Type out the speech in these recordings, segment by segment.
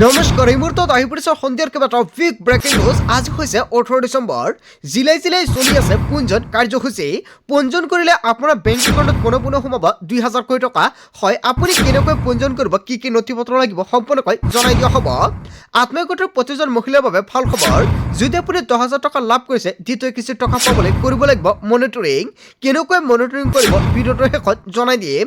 নমস্কাৰ এই মুহূৰ্তত আহি পৰিছে সন্ধিয়াৰ কেইবাটাও বিগ ব্ৰেকিং নিউজ। আজি হৈছে 18 ডিচেম্বৰ। জিলাই চলি আছে পঞ্জীয়ন কাৰ্যসূচী। পঞ্জীয়ন কৰিলে আপোনাৰ বেংক একাউণ্টত পুনৰ সোমাব 2000 কোটি টকা। হয়, আপুনি কেনেকৈ পঞ্জীয়ন কৰিব, কি কি নথি পত্ৰ লাগিব সম্পূৰ্ণকৈ জনাই দিয়া হ'ব। আত্মীয় গোটৰ প্ৰতিজন মহিলাৰ বাবে ভাল খবৰ। যদি আপুনি 10,000 টকা লাভ কৰিছে, দ্বিতীয় কিস্তিৰ টকা পাবলৈ কৰিব লাগিব মনিটৰিং। কেনেকৈ মনিটৰিং কৰিব ভিডিঅ'টোৰ শেষত জনাই দিম।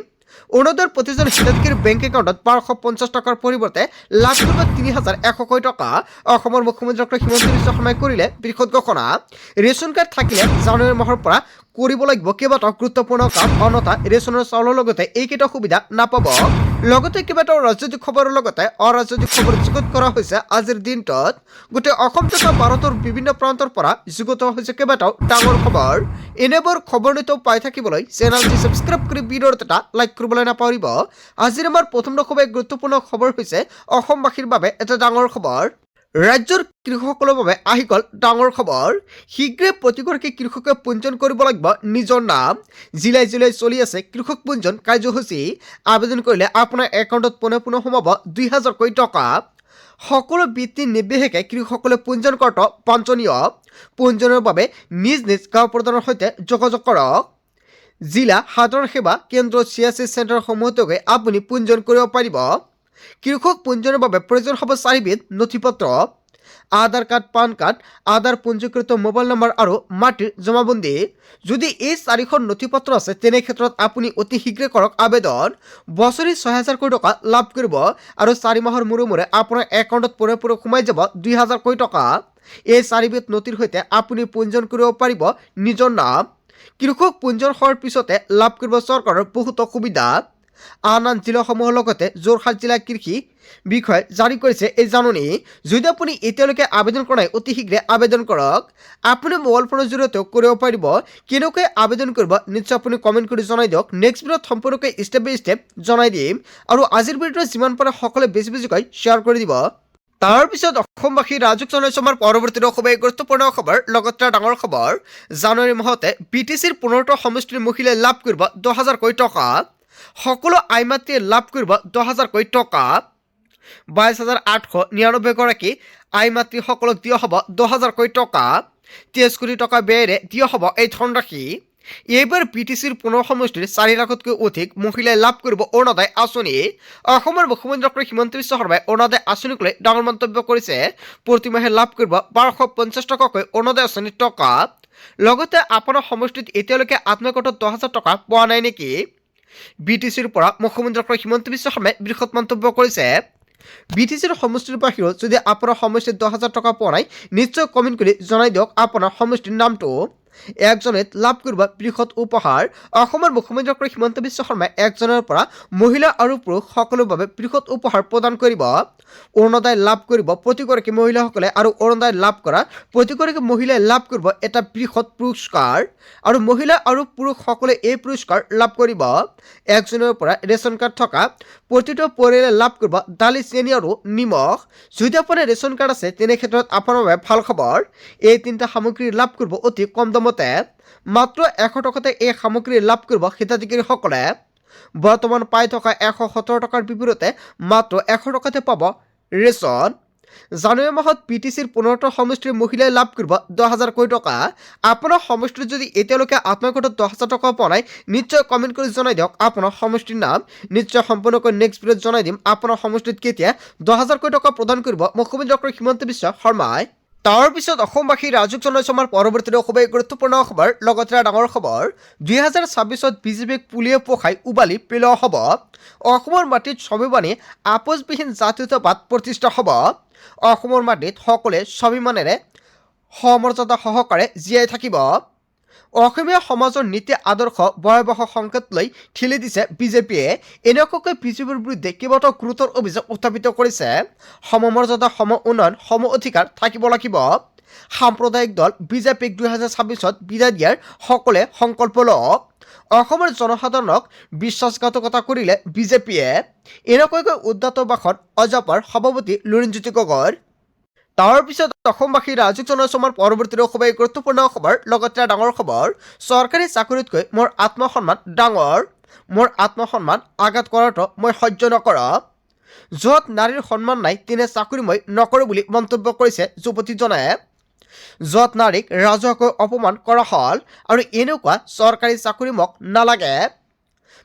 অৰুণোদয়ৰ প্ৰতিজন হিতাধিকাৰীৰ বেংক একাউণ্টত 1250 টকাৰ পৰিৱৰ্তে লাভ কৰিব 3100 কোটি টকা। অসমৰ মুখ্যমন্ত্ৰী ডক্টৰ হিমন্ত বিশ্ব শৰ্মাই কৰিলে বৃহৎ ঘোষণা। ৰেচন কাৰ্ড থাকিলে জানুৱাৰী মাহৰ পৰা কৰিব লাগিব কেইবাটাও গুৰুত্বপূৰ্ণ কাম, অন্যথা ৰেচনৰ চাউলৰ লগতে এইকেইটা সুবিধা নাপাব। লগতে কেইবাটাও ৰাজনৈতিক খবৰৰ লগতে অৰাজনৈতিক খবৰ যুগুত কৰা হৈছে আজিৰ দিনটোত। গোটেই অসম তথা ভাৰতৰ বিভিন্ন প্ৰান্তৰ পৰা যুগুত হৈছে কেইবাটাও ডাঙৰ খবৰ। এনেবোৰ খবৰ নিতৌ পাই থাকিবলৈ চেনেলটি ছাবস্ক্ৰাইব কৰি ভিডিঅ'ত এটা লাইক কৰিবলৈ নাপাহৰিব। আজিৰ আমাৰ প্ৰথম খুবেই গুৰুত্বপূৰ্ণ খবৰ হৈছে অসমবাসীৰ বাবে এটা ডাঙৰ খবৰ। ৰাজ্যৰ কৃষকসকলৰ বাবে আহি গ'ল ডাঙৰ খবৰ। শীঘ্ৰে প্ৰতিগৰাকী কৃষকে পঞ্জীয়ন কৰিব লাগিব নিজৰ নাম। জিলাই চলি আছে কৃষক পঞ্জীয়ন কাৰ্যসূচী। আবেদন কৰিলে আপোনাৰ একাউণ্টত পুনৰ সোমাব 2000 কোটি টকা। সকলো বৃত্তি নিৰ্বিশেষে কৃষকসকলে পঞ্জীয়ন কৰাটো বাঞ্ছনীয়। পঞ্জীয়নৰ বাবে নিজ গাঁও প্ৰধানৰ সৈতে যোগাযোগ কৰক। জিলা সাধাৰণ সেৱা কেন্দ্ৰ CSC চেণ্টাৰসমূহত গৈ আপুনি পঞ্জীয়ন কৰিব পাৰিব। কৃষক পঞ্জীয়নৰ বাবে প্ৰয়োজন হ'ব 4বিধ নথিপত্ৰ: আধাৰ কাৰ্ড, পান কাৰ্ড, আধাৰ পঞ্জীকৃত মোবাইল নম্বৰ আৰু মাটিৰ জমাবন্দী। যদি এই 4খন নথিপত্ৰ আছে তেনে ক্ষেত্ৰত আপুনি অতি শীঘ্ৰে কৰক আবেদন। বছৰি 6000 কোটি টকা লাভ কৰিব আৰু 4 মাহৰ মূৰে আপোনাৰ একাউণ্টত পুনৰ সোমাই যাব 2000 কোটি টকা। এই 4বিধ নথিৰ সৈতে আপুনি পঞ্জীয়ন কৰিব পাৰিব নিজৰ নাম। কৃষক পঞ্জীয়ন হোৱাৰ পিছতে লাভ কৰিব চৰকাৰৰ বহুতো সুবিধা। আন জিলাসমূহৰ লগতে যোৰহাট জিলা কৃষি বিষয়ে জাৰি কৰিছে এই জাননী। যদি আপুনি এতিয়ালৈকে আবেদন কৰা নাই, অতি শীঘ্ৰে আবেদন কৰক। আপুনি মোবাইল ফোনৰ জৰিয়তেও কৰিব পাৰিব। কেনেকৈ আবেদন কৰিব নিশ্চয় আপুনি কমেণ্ট কৰি জনাই দিয়ক। নেক্সট ভিডিঅ'ত সম্পূৰ্ণকৈ ষ্টেপ বাই ষ্টেপ জনাই দিম। আৰু আজিৰ ভিডিঅ'টো যিমান পাৰে সকলোৱে বেছিকৈ শ্বেয়াৰ কৰি দিব। তাৰপিছত অসমবাসী ৰাজুক জনাইছো আমাৰ পৰৱৰ্তী খুবেই গুৰুত্বপূৰ্ণ খবৰ, লগতে ডাঙৰ খবৰ। জানুৱাৰী মাহতে BTCৰ 15টা সমষ্টিৰ মহিলাই লাভ কৰিব 10,000 কোটি টকা। সকলো আইমাতৃয়ে লাভ কৰিব 10,000 কোটি টকা। 22,899 গৰাকী আইমাতৃসকলক দিয়া হ'ব 10,000 কোটি টকা। 23 কোটি টকা ব্যয়েৰে দিয়া হ'ব এই ধনৰাশি। এইবাৰ BTCৰ 15 সমষ্টিৰ 4 লাখতকৈ অধিক মহিলাই লাভ কৰিব অৰুণোদয় আঁচনি। অসমৰ মুখ্যমন্ত্ৰী ডক্টৰ হিমন্ত বিশ্ব শৰ্মাই অৰুণোদয় আঁচনিক লৈ ডাঙৰ মন্তব্য কৰিছে। প্ৰতিমাহে লাভ কৰিব 1250 টকাকৈ অৰুণোদয় আঁচনিৰ টকা। লগতে আপোনাৰ সমষ্টিত এতিয়ালৈকে আত্মীয় গোটত 10,000 টকা পোৱা নাই নেকি? BTCৰ পৰা মুখ্যমন্ত্ৰী ডক্টৰ হিমন্ত বিশ্ব শৰ্মাই বৃহৎ মন্তব্য কৰিছে। BTCৰ সমষ্টিৰ বাহিৰত যদি আপোনাৰ সমষ্টিত 10,000 টকা পোৱা নাই, নিশ্চয় কমেণ্ট কৰি জনাই দিয়ক আপোনাৰ সমষ্টিৰ নামটো। একজনে লাভ কৰিব বৃহৎ উপহাৰ। অসমৰ মুখ্যমন্ত্ৰী ডক্টৰ হিমন্ত বিশ্ব শৰ্মাই একজনৰ পৰা মহিলা আৰু পুৰুষ সকলোৰ বাবে বৃহৎ উপহাৰ প্ৰদান কৰিব। অৰুণোদয় লাভ কৰিব প্ৰতিগৰাকী মহিলাসকলে আৰু অৰুণোদয় লাভ কৰা প্ৰতিগৰাকী মহিলাই লাভ কৰিব এটা বৃহৎ পুৰস্কাৰ। আৰু মহিলা আৰু পুৰুষ সকলে এই পুৰস্কাৰ লাভ কৰিব। একজনৰ পৰা ৰেচন কাৰ্ড থকা প্ৰতিটো পৰিয়ালে লাভ কৰিব দালি, চেনি আৰু নিমখ। যদি আপোনাৰ ৰেচন কাৰ্ড আছে তেনে ক্ষেত্ৰত আপোনাৰ বাবে ভাল খবৰ। এই 3টা সামগ্ৰী লাভ কৰিব অতি কম দামতে। মাত্ৰ 100 টকাতে এই সামগ্ৰী লাভ কৰিব হিতাধিকাৰীসকলে। বৰ্তমান পাই থকা 117 টকাৰ বিপৰীতে মাত্ৰ 100 টকাতে পাব ৰেচন। জানুৱাৰী মাহত BTCৰ 15টা সমষ্টিৰ মহিলাই লাভ কৰিব 10,000 কোটি টকা। আপোনাৰ সমষ্টিত যদি এতিয়ালৈকে আত্মীয় গোটত 10,000 টকা পোৱা নাই, নিশ্চয় কমেণ্ট কৰি জনাই দিয়ক আপোনাৰ সমষ্টিৰ নাম। নিশ্চয় সম্পূৰ্ণকৈ নেক্সট ভিডিঅ'ত জনাই দিম আপোনাৰ সমষ্টিত কেতিয়া 10,000 কোটি টকা প্ৰদান কৰিব মুখ্যমন্ত্ৰী ডক্টৰ হিমন্ত বিশ্ব শৰ্মাই। তাৰপিছত অসমবাসী ৰাজুক জনাইছো আমাৰ পৰৱৰ্তী খুবেই গুৰুত্বপূৰ্ণ খবৰ, লগতে ডাঙৰ খবৰ। 2026ত BJPক পুলিয়ে পোখাই উবালি পেলোৱা হ'ব। অসমৰ মাটিত স্বাভিমানী আপোচবিহীন জাতীয়তাবাদ প্ৰতিষ্ঠা হ'ব। অসমৰ মাটিত সকলোৱে স্বাভিমানেৰে সমৰ্যাদা সহকাৰে জীয়াই থাকিব। অসমীয়া সমাজৰ নীতি আদৰ্শ ভয়াৱহ সংকট লৈ ঠেলি দিছে BJPয়ে। এনেকুৱাকৈ BJPৰ বিৰুদ্ধে কেইবাটাও গুৰুতৰ অভিযোগ উত্থাপিত কৰিছে। সমমৰ্যাদা, সম উন্নয়ন, সম অধিকাৰ থাকিব লাগিব। সাম্প্ৰদায়িক দল BJPক 2026ত বিদায় দিয়াৰ সকলোৱে সংকল্প লওক। অসমৰ জনসাধাৰণক বিশ্বাসঘাতকতা কৰিলে BJPয়ে। এনেকুৱাকৈ উদ্ধত ভাষণ অজাপাৰ সভাপতি লুৰিণজ্যোতি গগৈৰ। তাৰপিছত অসমবাসী ৰাজুক জনাইছো আমাৰ পৰৱৰ্তী খুবেই গুৰুত্বপূৰ্ণ খবৰ, লগতে ডাঙৰ খবৰ। চৰকাৰী চাকৰিতকৈ মোৰ আত্মসন্মান ডাঙৰ। মোৰ আত্মসন্মান আঘাত কৰাটো মই সহ্য নকৰোঁ। য'ত নাৰীৰ সন্মান নাই তেনে চাকৰি মই নকৰোঁ বুলি মন্তব্য কৰিছে যুৱতীজনে। য'ত নাৰীক ৰাজহুৱাকৈ অপমান কৰা হ'ল আৰু এনেকুৱা চৰকাৰী চাকৰি মোক নালাগে।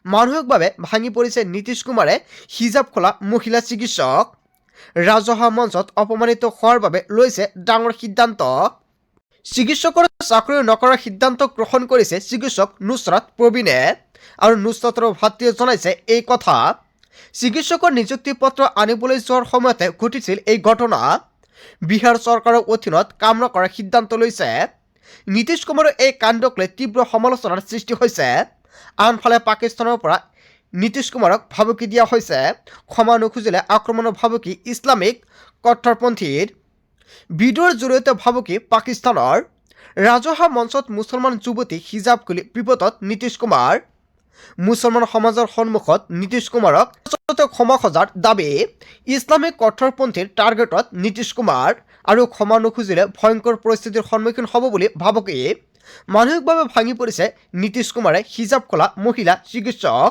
মানসিকভাৱে ভাঙি পৰিছে নীতিশ কুমাৰে হিজাব খোলা মহিলা চিকিৎসক। ৰাজহুৱা মঞ্চত অপমানিত হোৱাৰ বাবে লৈছে ডাঙৰ সিদ্ধান্ত। চিকিৎসকৰ চাকৰি নকৰাৰ সিদ্ধান্ত গ্ৰহণ কৰিছে চিকিৎসক নুছৰাত প্ৰবীণে আৰু নুছৰাতৰ ভাতৃয়ে জনাইছে এই কথা। চিকিৎসকৰ নিযুক্তি পত্ৰ আনিবলৈ যোৱাৰ সময়তে ঘটিছিল এই ঘটনা। বিহাৰ চৰকাৰৰ অধীনত কাম নকৰাৰ সিদ্ধান্ত লৈছে। নীতিশ কুমাৰৰ এই কাণ্ডক লৈ তীব্ৰ সমালোচনাৰ সৃষ্টি হৈছে। আনফালে পাকিস্তানৰ পৰা নীতিশ কুমাৰক ভাবুকি দিয়া হৈছে। ক্ষমা নুখুজিলে আক্ৰমণৰ ভাবুকি ইছলামিক কট্টৰপন্থীৰ। ভিডিঅ'ৰ জৰিয়তে ভাবুকি পাকিস্তানৰ। ৰাজহুৱা মঞ্চত মুছলমান যুৱতী হিজাব খুলি বিপদত নীতিশ কুমাৰ। মুছলমান সমাজৰ সন্মুখত নীতিশ কুমাৰক ক্ষমা খোজাৰ দাবী। ইছলামিক কট্টৰপন্থীৰ টাৰ্গেটত নীতিশ কুমাৰ আৰু ক্ষমা নুখুজিলে ভয়ংকৰ পৰিস্থিতিৰ সন্মুখীন হ'ব বুলি ভাবুকি। মানসিকভাৱে ভাঙি পৰিছে নীতিশ কুমাৰে হিজাব খোলা মহিলা চিকিৎসক।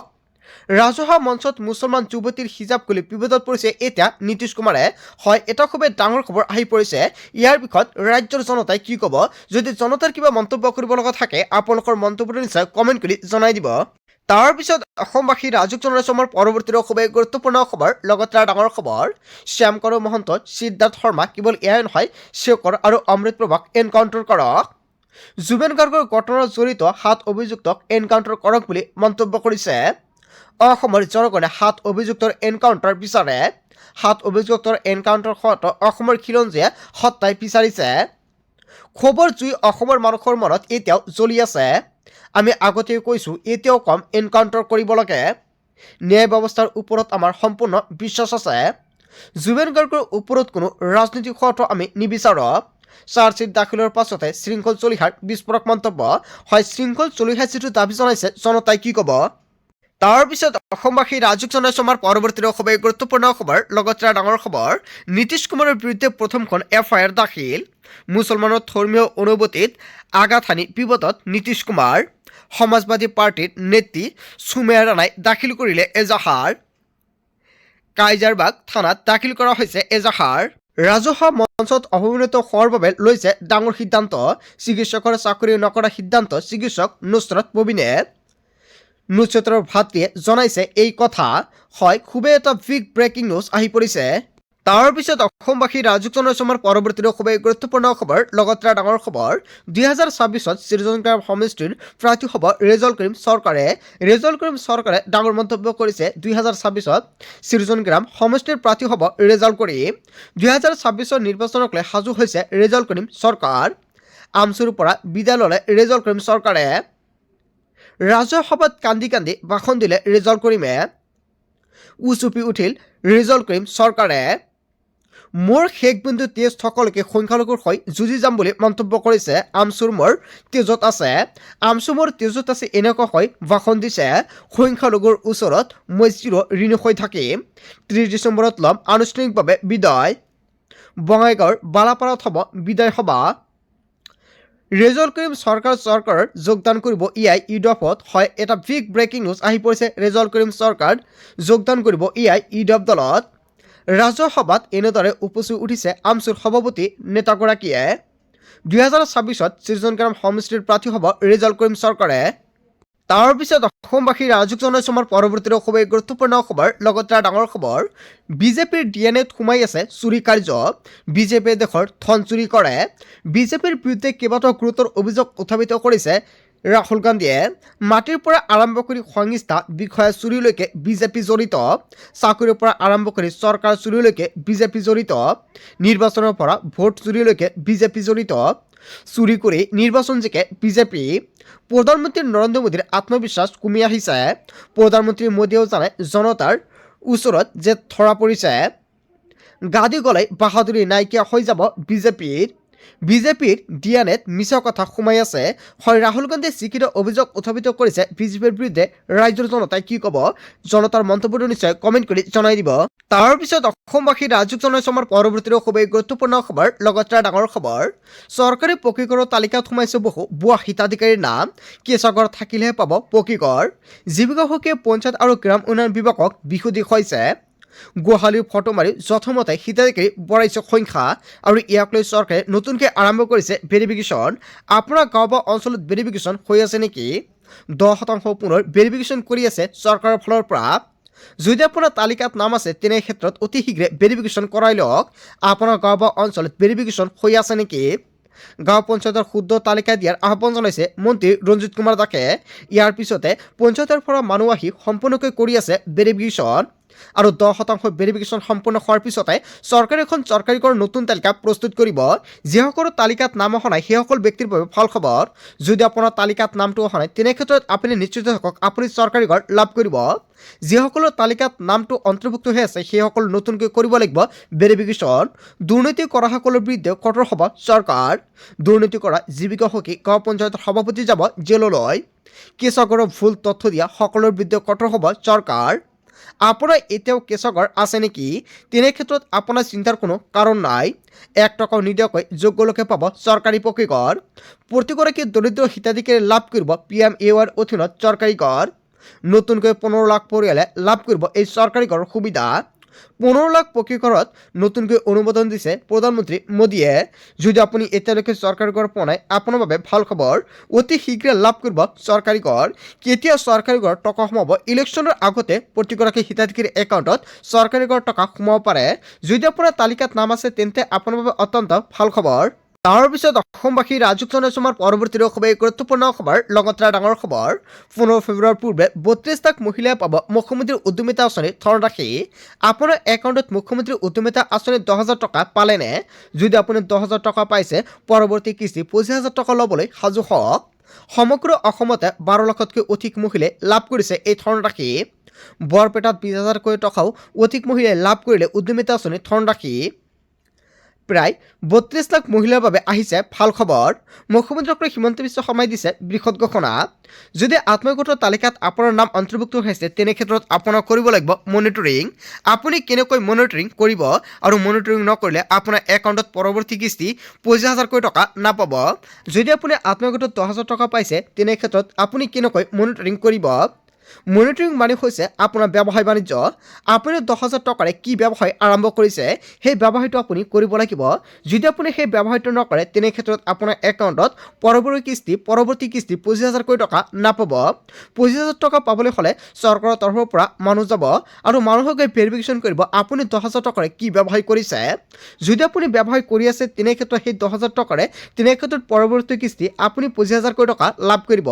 ৰাজহুৱা মঞ্চত মুছলমান যুৱতীৰ হিজাব খুলি বিপদত পৰিছে এতিয়া নীতিশ কুমাৰে। হয়, এটা খুবেই ডাঙৰ খবৰ আহি পৰিছে। ইয়াৰ বিষয়ত ৰাজ্যৰ জনতাই কি ক'ব? যদি জনতাৰ কিবা মন্তব্য কৰিব লগা থাকে আপোনালোকৰ মন্তব্যটো নিশ্চয় কমেণ্ট কৰি জনাই দিব। তাৰপিছত অসমবাসী ৰাজুক জনাইছে আমাৰ পৰৱৰ্তী খুবেই গুৰুত্বপূৰ্ণ খবৰ। লগতে ডাঙৰ খবৰ, শ্যামকৰ মহন্ত সিদ্ধাৰ্থ শৰ্মা কেৱল এয়াই নহয়, শেখৰ আৰু অমৃত প্ৰভাক এনকাউণ্টাৰ কৰক। জুবেন গাৰ্গৰ ঘটনাত জড়িত 7 অভিযুক্তক এনকাউণ্টাৰ কৰক বুলি মন্তব্য কৰিছে। অসমৰ জনগণে 7 অভিযুক্তৰ এনকাউণ্টাৰ বিচাৰে। 7 অভিযুক্তৰ এনকাউণ্টাৰ হোৱাটো অসমৰ খিলঞ্জীয়ে সত্তাই বিচাৰিছে। ক্ষোভৰ জুই অসমৰ মানুহৰ মনত এতিয়াও জ্বলি আছে। আমি আগতেই কৈছোঁ, এতিয়াও কম, এনকাউণ্টাৰ কৰিব লাগে। ন্যায় ব্যৱস্থাৰ ওপৰত আমাৰ সম্পূৰ্ণ বিশ্বাস আছে। জুবেন গাৰ্গৰ ওপৰত কোনো ৰাজনীতি হোৱাটো আমি নিবিচাৰোঁ। চাৰ্জশ্বিট দাখিলৰ পাছতে শৃংখল চলিহাৰ বিস্ফোৰক মন্তব্য। হয়, শৃংখল চলিহাৰ যিটো দাবী জনাইছে জনতাই কি ক'ব? তাৰপিছত অসমবাসী ৰাজুক জনাইছে আমাৰ পৰৱৰ্তী খুবেই গুৰুত্বপূৰ্ণ খবৰ। লগতে ডাঙৰ খবৰ, নীতিশ কুমাৰৰ বিৰুদ্ধে প্ৰথমখন FIR দাখিল। মুছলমানৰ ধৰ্মীয় অনুভূতিত আঘাত হানি বিপদত নীতিশ কুমাৰ। সমাজবাদী পাৰ্টিৰ নেত্ৰী সুমেয়া ৰাণাই দাখিল কৰিলে এজাহাৰ। কাইজাৰবাগ থানাত দাখিল কৰা হৈছে এজাহাৰ। ৰাজহুৱা মঞ্চত অপমানিত হোৱাৰ বাবে লৈছে ডাঙৰ সিদ্ধান্ত। চিকিৎসকৰ চাকৰি নকৰাৰ সিদ্ধান্ত চিকিৎসক নুছৰাত প্ৰবীণে। নুছৰাতৰ ভাতৃয়ে জনাইছে এই কথা। হয়, খুবেই এটা বিগ ব্ৰেকিং নিউজ আহি পৰিছে। তাৰপিছত অসমবাসী ৰাজুক জনাইছে আমাৰ পৰৱৰ্তী খুবেই গুৰুত্বপূৰ্ণ খবৰ। লগতে ডাঙৰ খবৰ, 2026ত সৃজনগ্ৰাম সমষ্টিৰ প্ৰাৰ্থী হ'ব ৰেজাউল কৰিম চৰকাৰে। ৰেজাউল কৰিম চৰকাৰে ডাঙৰ মন্তব্য কৰিছে। 2026ত সৃজনগ্ৰাম সমষ্টিৰ প্ৰাৰ্থী হ'ব ৰেজাউল কৰিম। 2026ৰ নিৰ্বাচনক লৈ সাজু হৈছে ৰেজাউল কৰিম চৰকাৰ। আমচুৰ পৰা বিদায় ল'লে ৰেজাউল কৰিম চৰকাৰে। ৰাজহুৱা সভাত কান্দি কান্দি ভাষণ দিলে ৰেজাউল কৰিমে। উচুপি উঠিল ৰেজাউল কৰিম চৰকাৰে। মোৰ শেষ বিন্দু তেজসকলকে সংখ্যালঘুৰ হৈ যুঁজি যাম বুলি মন্তব্য কৰিছে। আমচুৰ মোৰ তেজত আছে, আমচু মোৰ তেজত আছে এনেকুৱা হৈ ভাষণ দিছে। সংখ্যালঘুৰ ওচৰত মই চিৰ ঋণী হৈ থাকিম। 30 ডিচেম্বৰত ল'ম আনুষ্ঠানিকভাৱে বিদায়। বঙাইগাঁৱৰ বালাপাৰাত হ'ব বিদায় সভা। ৰেজাউল কৰিম চৰকাৰৰ যোগদান কৰিব EIUDFত। হয়, এটা বিগ ব্ৰেকিং নিউজ আহি পৰিছে। ৰেজাউল কৰিম চৰকাৰ যোগদান কৰিব EIUDF দলত। ৰাজহুৱা সভাত এনেদৰে উপচি উঠিছে আমচুৰ সভাপতি নেতাগৰাকীয়ে। 2026ত সৃজনগ্ৰাম সমষ্টিৰ প্ৰাৰ্থী হ'ব ৰেজাউল কৰিম চৰকাৰে। তাৰপিছত অসমবাসী ৰাজুক জনাইছে আমাৰ পৰৱৰ্তী খুবেই গুৰুত্বপূৰ্ণ খবৰ। লগতে ডাঙৰ খবৰ, বিজেপিৰ DNAত সোমাই আছে চুৰি কাৰ্য। বিজেপিয়ে দেশৰ ধন চুৰি কৰে। বিজেপিৰ বিৰুদ্ধে কেইবাটাও গুৰুতৰ অভিযোগ উত্থাপিত কৰিছে ৰাহুল গান্ধীয়ে। মাটিৰ পৰা আৰম্ভ কৰি সংস্থা বিষয়া চুৰিলৈকে বিজেপি জড়িত। চাকৰিৰ পৰা আৰম্ভ কৰি চৰকাৰ চুৰিলৈকে বিজেপি জড়িত। নিৰ্বাচনৰ পৰা ভোট চুৰিলৈকে বিজেপি জড়িত। চুৰি কৰি নিৰ্বাচন জিকে বিজেপি। প্ৰধানমন্ত্ৰী নৰেন্দ্ৰ মোদীৰ আত্মবিশ্বাস কমি আহিছে। প্ৰধানমন্ত্ৰী মোদীয়েও জানে জনতাৰ ওচৰত যে ধৰা পৰিছে। গাদী গলাই বাহাদুৰি নাইকিয়া হৈ যাব বিজেপিৰ। বিজেপিৰ DNAত মিছা কথা সোমাই আছে। হয়, ৰাহুল গান্ধীয়ে যিকেইটা অভিযোগ উত্থাপিত কৰিছে বিজেপিৰ বিৰুদ্ধে ৰাজ্যৰ জনতাই কি ক'ব? জনতাৰ মন্তব্যটো নিশ্চয় কমেণ্ট কৰি জনাই দিব। তাৰপিছত অসমবাসী ৰাজুক জনাইছে আমাৰ পৰৱৰ্তী খুবেই গুৰুত্বপূৰ্ণ খবৰ। লগতে ডাঙৰ খবৰ, চৰকাৰী পকীঘৰৰ তালিকাত সোমাইছে বহু ভুৱা হিতাধিকাৰীৰ নাম। কেঁচা ঘৰ থাকিলেহে পাব পকীঘৰ। জীৱিকা সখীয়ে পঞ্চায়ত আৰু গ্ৰাম উন্নয়ন বিভাগক বিশুদ্ধি হৈছে। গোহালিৰ ফটো মাৰি যথমতে হিতাধিকাৰী বঢ়াইছে সংখ্যা আৰু ইয়াক লৈ চৰকাৰে নতুনকৈ আৰম্ভ কৰিছে ভেৰিফিকেশ্যন। আপোনাৰ গাঁও বা অঞ্চলত ভেৰিফিকেশ্যন হৈ আছে নেকি? 10% পুনৰ ভেৰিফিকেশ্যন কৰি আছে চৰকাৰৰ ফালৰ পৰা। যদি আপোনাৰ তালিকাত নাম আছে তেনে ক্ষেত্ৰত অতি শীঘ্ৰে ভেৰিফিকেশ্যন কৰাই লওক। আপোনাৰ গাঁও বা অঞ্চলত ভেৰিফিকেশ্যন হৈ আছে নেকি? গাঁও পঞ্চায়তৰ শুদ্ধ তালিকা দিয়াৰ আহ্বান জনাইছে মন্ত্ৰী ৰঞ্জিত কুমাৰ দাসে। ইয়াৰ পিছতে পঞ্চায়তৰ পৰা মানুহ আহি সম্পূৰ্ণকৈ কৰি আছে ভেৰিফিকেশ্যন আৰু 10% ভেৰিফিকেশ্যন সম্পূৰ্ণ হোৱাৰ পিছতে চৰকাৰে এখন চৰকাৰী কৰৰ নতুন তালিকা প্ৰস্তুত কৰিব। যিসকলৰ তালিকাত নাম অহা নাই সেইসকল ব্যক্তিৰ বাবে ভাল খবৰ। যদি আপোনাৰ তালিকাত নামটো অহা নাই তেনে ক্ষেত্ৰত আপুনি নিশ্চিত থাকক আপুনি চৰকাৰী ঘৰ লাভ কৰিব। যিসকলৰ তালিকাত নামটো অন্তৰ্ভুক্ত হৈ আছে সেইসকল নতুনকৈ কৰিব লাগিব ভেৰিফিকেশ্যন। দুৰ্নীতি কৰাসকলৰ বিৰুদ্ধে কঠোৰ হ'ব চৰকাৰ। দুৰ্নীতি কৰা জীৱিকা সখী গাঁও পঞ্চায়তৰ সভাপতি যাব জেললৈ। কেঁচাগড়ৰ ভুল তথ্য দিয়া সকলৰ বিৰুদ্ধে কঠোৰ হ'ব চৰকাৰ। আপোনাৰ এতিয়াও কেঁচাগড় আছে নেকি? তেনে ক্ষেত্ৰত আপোনাৰ চিন্তাৰ কোনো কাৰণ নাই। 1 টকাও নিদিয়াকৈ যোগ্য লোকে পাব চৰকাৰী পকীঘৰ। প্ৰতিগৰাকী দৰিদ্ৰ হিতাধিকাৰী লাভ কৰিব PMAY অধীনত চৰকাৰী ঘৰ। নতুনকৈ 15 লাখ পৰিয়ালে লাভ কৰিব এই চৰকাৰী ঘৰৰ সুবিধা। 15 লাখ পকী ঘৰত নতুনকৈ অনুমোদন দিছে প্ৰধানমন্ত্ৰী মোদীয়ে। যদি আপুনি এতিয়ালৈকে চৰকাৰী ঘৰ পোৱা নাই আপোনাৰ বাবে ভাল খবৰ। অতি শীঘ্ৰে লাভ কৰিব চৰকাৰী ঘৰ। কেতিয়া চৰকাৰী ঘৰ টকা সোমাব? ইলেকশ্যনৰ আগতে প্ৰতিগৰাকী হিতাধিকাৰী একাউণ্টত চৰকাৰী ঘৰ টকা সোমাব পাৰে। যদি আপোনাৰ তালিকাত নাম আছে তেন্তে আপোনাৰ বাবে অত্যন্ত ভাল খবৰ। তাৰ পিছত অসমবাসী ৰাজুক জনসমাৰ পৰৱৰ্তী খুবেই গুৰুত্বপূৰ্ণ খবৰ লগতে ডাঙৰ খবৰ। 15 ফেব্ৰুৱাৰীৰ পূৰ্বে 32 লাখ মহিলাই পাব মুখ্যমন্ত্ৰীৰ উদ্যমিতা আঁচনি ধনৰাশি। আপোনাৰ একাউণ্টত মুখ্যমন্ত্ৰীৰ উদ্যমিতা আঁচনি 10,000 টকা পালেনে? যদি আপুনি 10,000 টকা পাইছে পৰৱৰ্তী কিস্তি 25,000 টকা ল'বলৈ সাজু হওক। সমগ্ৰ অসমতে 12 লাখতকৈ অধিক মহিলাই লাভ কৰিছে এই ধনৰাশি। বৰপেটাত 20,000 টকাও অধিক মহিলাই লাভ কৰিলে উদ্যমিতা আঁচনি ধনৰাশি। প্ৰায় 32 লাখ মহিলাৰ বাবে আহিছে ভাল খবৰ। মুখ্যমন্ত্ৰী ডক্টৰ হিমন্ত বিশ্ব শৰ্মাই দিছে বৃহৎ ঘোষণা। যদি আত্মগোটৰ তালিকাত আপোনাৰ নাম অন্তৰ্ভুক্ত হৈছে তেনে ক্ষেত্ৰত আপোনাৰ কৰিব লাগিব মনিটৰিং। আপুনি কেনেকৈ মনিটৰিং কৰিব আৰু মনিটৰিং নকৰিলে আপোনাৰ একাউণ্টত পৰৱৰ্তী কিস্তি 25,000 টকা নাপাব। যদি আপুনি আত্মগোটত 10,000 টকা পাইছে তেনে ক্ষেত্ৰত আপুনি কেনেকৈ মনিটৰিং কৰিব? মনিটৰিং মানে হৈছে আপোনাৰ ব্যৱসায় বাণিজ্য। আপুনি 10,000 টকাৰে কি ব্যৱসায় আৰম্ভ কৰিছে সেই ব্যৱসায়টো আপুনি কৰিব লাগিব। যদি আপুনি সেই ব্যৱসায়টো নকৰে তেনে ক্ষেত্ৰত আপোনাৰ একাউণ্টত পৰৱৰ্তী কিস্তি 25,000 টকা নাপাব। 25,000 টকা পাবলৈ হ'লে চৰকাৰৰ তৰফৰ পৰা মানুহ যাব আৰু মানুহক গৈ ভেৰিফিকেশ্যন কৰিব আপুনি 10,000 টকাৰে কি ব্যৱসায় কৰিছে। যদি আপুনি ব্যৱসায় কৰি আছে তেনে ক্ষেত্ৰত সেই 10,000 টকাৰে তেনে ক্ষেত্ৰত পৰৱৰ্তী কিস্তি আপুনি 25,000 টকা লাভ কৰিব।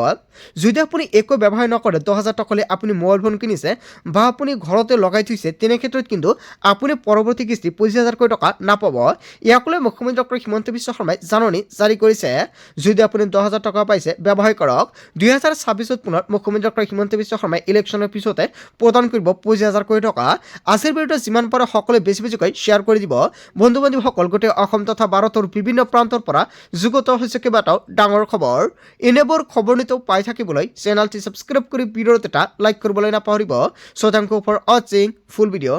যদি আপুনি একো ব্যৱসায় নকৰে 10,000 টকা আপুনি মোবাইল ফোন কিনিছে বা আপুনি ঘৰতে লগাই থৈছে তেনে ক্ষেত্ৰত কিন্তু আপুনি পৰৱৰ্তী কিস্তি 25,000 টকা নাপাব। ইয়াক লৈ মুখ্যমন্ত্ৰী ডক্টৰ হিমন্ত বিশ্ব শৰ্মাই জাননী জাৰি কৰিছে। যদি আপুনি 10,000 টকা পাইছে ব্যৱসায় কৰক। 2026 পুনৰ মুখ্যমন্ত্ৰী ডক্টৰ হিমন্ত বিশ্ব শৰ্মাই ইলেকশ্যনৰ পিছতে প্ৰদান কৰিব 25,000 টকা। আজিৰ ভিডিঅ'টো যিমান পাৰে সকলোৱে বেছি বেছিকৈ শ্বেয়াৰ কৰি দিব। বন্ধু বান্ধৱীসকল গোটেই অসম তথা ভাৰতৰ বিভিন্ন প্ৰান্তৰ পৰা যুগত হৈছে কেইবাটাও ডাঙৰ খবৰ। এনেবোৰ খবৰ নিতৌ পাই থাকিবলৈ চেনেলটি ছাবস্ক্ৰাইব কৰি ভিডিঅ'ত এটা লাইক কৰিবলৈ নাপাহৰিব। So thank you for watching full video.